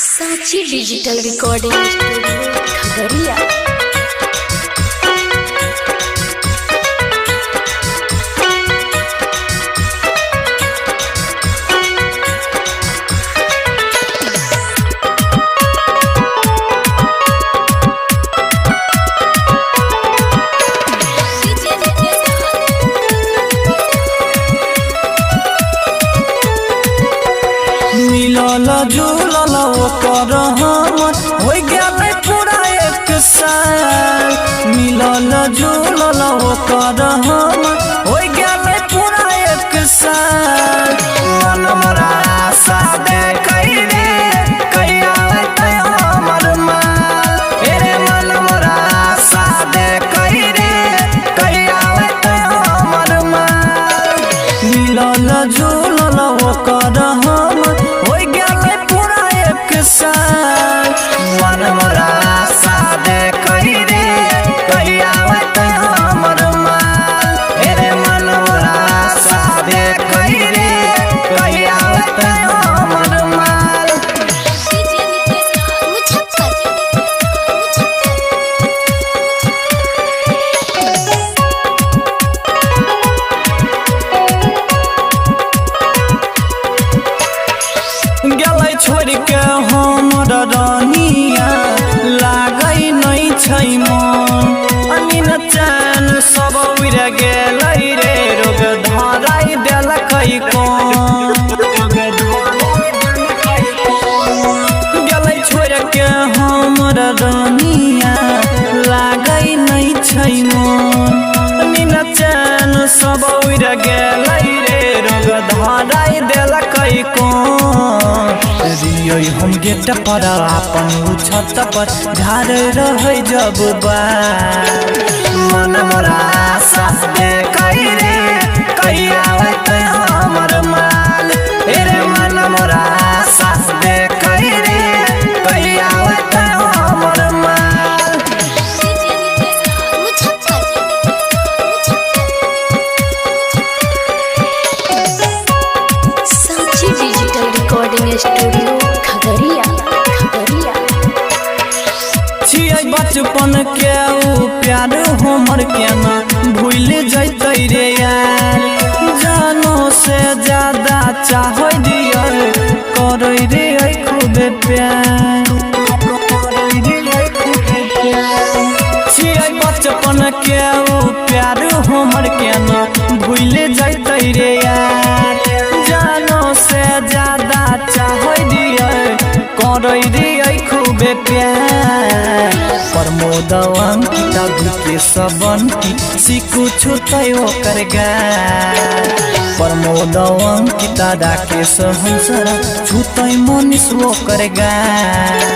सांची digital recording studio Khagaria. मिलल जुलल ओकर हमर हो गेलै पूरा एक साल। मिलल जुलल ओकर हमर हो गेलै पूरा एक साल। मन मोरा आशा देखै रे कहिया अयतै हमर माल। रे मन मोरा आशा देखै रे कहिया अयतै हमर माल। मिलल जुलल ओकर हमर मन मोरा आशा देखै रे कहिया अयतै हमर माल। रे मन मोरा आशा देखै रे कहिया अयतै हमर माल। गेलै छोड़ के हमर रानिया लागै नै छै मन। अनिन चैन सब उड़ गेलै रे रोग धराइ देलकै कोन। गेलै छोड़ के हमर रानिया लागै नै छै मन। अनिन चैन सब उड़ गेलै रे रोग धराइ देलकै कोन। हम गेट पर अपन छत पर झाड़ रहे जब बार। मन मोरा आशा देखै रे कहिया अयतै हमर माल। रे मन मोरा आशा देखै रे कहिया अयतै हमर माल। सांची डिजिटल रिकॉर्डिंग स्टूडियो खगड़िया। छियै बचपन के ऊ प्यार हमर केना भूल जैतै रे यार। जानो से ज्यादा चाहै दिया करै रे खूब प्यार। छियै बचपन के ऊ प्यार हमर केना भूल जैतै रे यार। जानो से ज्यादा चाहै दिया करै रे खूब प्यार। प्रमोद अंकिता के सबंती सिकु छुतै ओकर गाय। प्रमोद अंकिता के सहंसरा छुतै मनीष ओकर गाय।